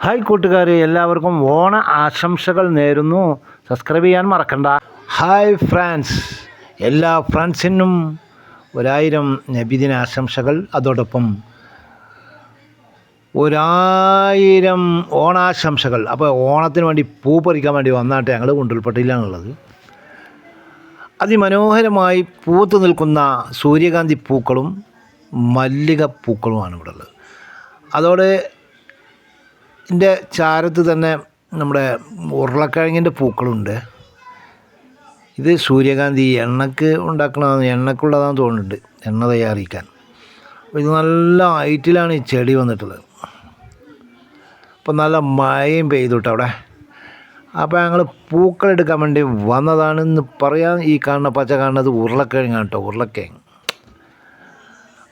Hi കൂട്ടുകാരെ, എല്ലാവർക്കും ഓണ ആശംസകൾ നേരുന്നു. സബ്സ്ക്രൈബ് ചെയ്യാൻ മറക്കണ്ട. ഹായ് ഫ്രണ്ട്സ്, എല്ലാ ഫ്രണ്ട്സിനും 1000 നബിദിന ആശംസകൾ. അതോടൊപ്പം 1000 ഓണാശംസകൾ. അപ്പോൾ ഓണത്തിന് വേണ്ടി പൂ പറിക്കാൻ വേണ്ടി വന്നാട്ടെ ഞങ്ങൾ ഗുണ്ടൽപ്പട്ടിയിലാണുള്ളത്. അതിമനോഹരമായി പൂത്തു നിൽക്കുന്ന സൂര്യകാന്തി പൂക്കളും മല്ലിക പൂക്കളുമാണ് ഇവിടെ ഉള്ളത്. അതോടെ ഇതിൻ്റെ ചാരത്ത് തന്നെ നമ്മുടെ ഉരുളക്കിഴങ്ങിൻ്റെ പൂക്കളുണ്ട്. ഇത് സൂര്യകാന്തി എണ്ണയ്ക്ക് എണ്ണയ്ക്കുള്ളതാണെന്ന് തോന്നുന്നുണ്ട്, എണ്ണ തയ്യാറിക്കാൻ. അപ്പോൾ ഇത് നല്ല ഹൈറ്റിലാണ് ഈ ചെടി വന്നിട്ടുള്ളത്. അപ്പോൾ നല്ല മഴയും പെയ്തുട്ടോ അവിടെ. അപ്പോൾ ഞങ്ങൾ പൂക്കളെടുക്കാൻ വേണ്ടി വന്നതാണെന്ന് പറയാൻ. ഈ പച്ച കാണുന്നത് ഉരുളക്കിഴങ്ങാണ് കേട്ടോ, ഉരുളക്കിഴങ്ങ്.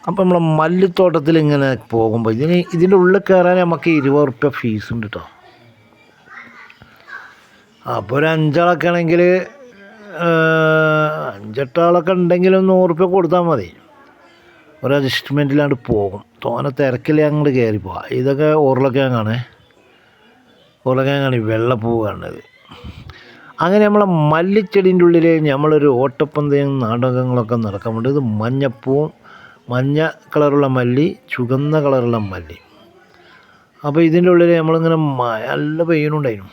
അപ്പോൾ നമ്മൾ മല്ലിത്തോട്ടത്തിൽ ഇങ്ങനെ പോകുമ്പോൾ ഇതിൻ്റെ ഉള്ളിൽ കയറാൻ നമുക്ക് 20 റുപ്യ ഫീസ് ഉണ്ട് കേട്ടോ. അപ്പോൾ ഒരു 5 ആളൊക്കെ ആണെങ്കിൽ 5-8 ആളൊക്കെ ഉണ്ടെങ്കിൽ 100 റുപ്യ കൊടുത്താൽ മതി. ഒരു അഡ്ജസ്റ്റ്മെൻറ്റിലാണ്ട് പോകും. തോനെ തിരക്കിൽ അങ്ങോട്ട് കയറി പോവാം. ഇതൊക്കെ ഉരുളക്കിഴങ്ങാണ് ഈ വെള്ളപ്പൂവ് കാണുന്നത്. അങ്ങനെ നമ്മളെ മല്ലിച്ചെടീൻ്റെ ഉള്ളിൽ നമ്മളൊരു ഓട്ടപ്പന്തയും നാടകങ്ങളൊക്കെ നടക്കാൻ വേണ്ടി. ഇത് മഞ്ഞപ്പൂവും, മഞ്ഞ കളറുള്ള മല്ലി, ചുവന്ന കളറുള്ള മല്ലി. അപ്പോൾ ഇതിൻ്റെ ഉള്ളിൽ നമ്മളിങ്ങനെ നല്ല പെയ്യണുണ്ടായിരുന്നു.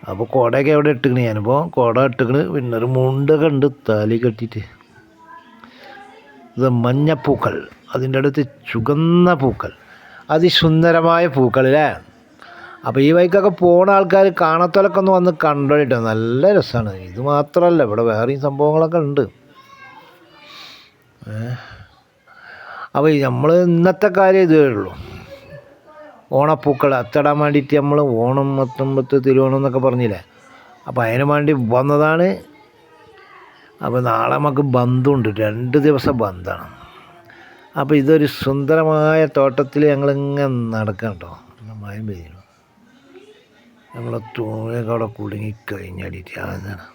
അപ്പോൾ കുടയൊക്കെ എവിടെ ഇട്ടിക്കണ്, ഞാനിപ്പോൾ കുട ഇട്ടിക്കണ്. പിന്നെ ഒരു മുണ്ടൊക്കെ ഉണ്ട് താലി കെട്ടിയിട്ട്. ഇത് മഞ്ഞപ്പൂക്കൾ, അതിൻ്റെ അടുത്ത് ചുവന്ന പൂക്കൾ, അതിസുന്ദരമായ പൂക്കൾ അല്ലേ. അപ്പോൾ ഈ വഴിക്കൊക്കെ പോണ ആൾക്കാർ കാണാത്തവരൊക്കെ ഒന്ന് വന്ന് കണ്ടോട്ടോ, നല്ല രസമാണ്. ഇത് മാത്രമല്ല, ഇവിടെ വേറെയും സംഭവങ്ങളൊക്കെ ഉണ്ട്. അപ്പോൾ നമ്മൾ ഇന്നത്തെ കാര്യം ഇതേ ഉള്ളൂ. ഓണപ്പൂക്കൾ അത്തടാൻ വേണ്ടിയിട്ട് നമ്മൾ ഓണം 19 തിരുവോണം എന്നൊക്കെ പറഞ്ഞില്ലേ, അപ്പോൾ അതിന് വേണ്ടി വന്നതാണ്. അപ്പോൾ നാളെ നമുക്ക് ബന്ധമുണ്ട്, 2 ദിവസം ബന്ധാണ്. അപ്പോൾ ഇതൊരു സുന്ദരമായ തോട്ടത്തിൽ ഞങ്ങളിങ്ങനെ നടക്കാം കേട്ടോ. മയം പെയ്യുന്നു, നമ്മളെ തുണിയൊക്കെ അവിടെ കുടുങ്ങിക്കഴിഞ്ഞാടിയിട്ട് അതാണ്.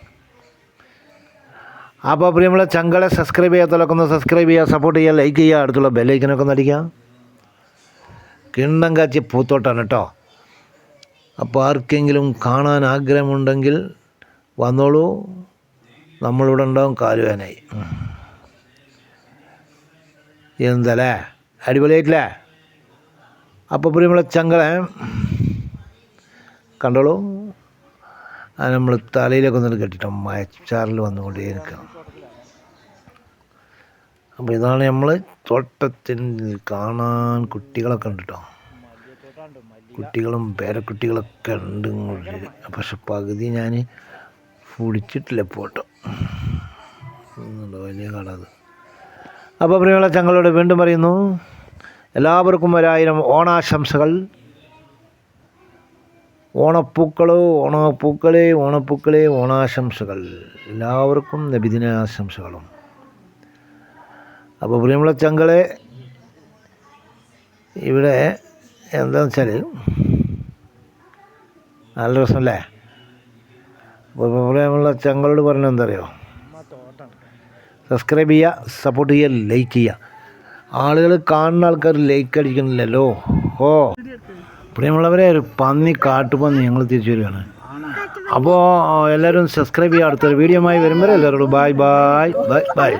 അപ്പോൾ പ്രിയമുള്ള ചങ്കളെ, സബ്സ്ക്രൈബ് ചെയ്യാത്തവരൊക്കെ ഒന്ന് സബ്സ്ക്രൈബ് ചെയ്യുക, സപ്പോർട്ട് ചെയ്യുക, ലൈക്ക് ചെയ്യുക, അടുത്തുള്ള ബെല്ലൈക്കനൊക്കെ ഒന്ന് അടിക്കുക. കിണ്ണം കാച്ചി പൂത്തോട്ടാണ് കേട്ടോ. അപ്പോൾ ആർക്കെങ്കിലും കാണാൻ ആഗ്രഹമുണ്ടെങ്കിൽ വന്നോളൂ, നമ്മളിവിടെ ഉണ്ടാവും. കാലുവേനായി എന്തല്ലേ, അടിപൊളിയായിട്ടില്ലേ. അപ്പോൾ പ്രിയമുള്ള ചങ്കളെ കണ്ടോളൂ. അത് നമ്മൾ തലയിലൊക്കെ ഒന്നിട്ട് കെട്ടിട്ടോ, മയച്ചാറിൽ വന്നുകൊണ്ടേ നിൽക്കണം. അപ്പോൾ ഇതാണ് നമ്മൾ തോട്ടത്തിൽ കാണാൻ. കുട്ടികളൊക്കെ ഉണ്ട് കേട്ടോ, കുട്ടികളും പേരക്കുട്ടികളൊക്കെ ഉണ്ട് ഉള്ളിൽ. പക്ഷെ പകുതി ഞാൻ പൊടിച്ചിട്ടില്ല പോട്ടോ, വലിയ കട അത്. അപ്പോൾ പ്രിയമുള്ള ചങ്ങളോട് വീണ്ടും പറയുന്നു, എല്ലാവർക്കും 1000 ഓണാശംസകൾ. ഓണപ്പൂക്കളെ ഓണാശംസകൾ. എല്ലാവർക്കും നബിദിന ആശംസകളും. അപ്പോൾ പ്രിയമുള്ള ചങ്കളെ, ഇവിടെ എന്താണെന്ന് വെച്ചാൽ നല്ല രസമല്ലേ. അപ്പോൾ പ്രിയമുള്ള ചങ്ങളോട് പറഞ്ഞാൽ എന്താ അറിയോ, സബ്സ്ക്രൈബ് ചെയ്യുക, സപ്പോർട്ട് ചെയ്യുക, ലൈക്ക് ചെയ്യുക. ആളുകൾ കാണുന്ന ആൾക്കാർ ലൈക്ക് അടിക്കണില്ലല്ലോ. പ്രിയമുള്ളവരെ, ഒരു കാട്ടുപന്നി ഞങ്ങൾ തിരിച്ചു വരികയാണ്. അപ്പോൾ എല്ലാവരും സബ്സ്ക്രൈബ് ചെയ്യുക. അടുത്തൊരു വീഡിയോയുമായി വരുമ്പോൾ എല്ലാവരോടും ബൈ.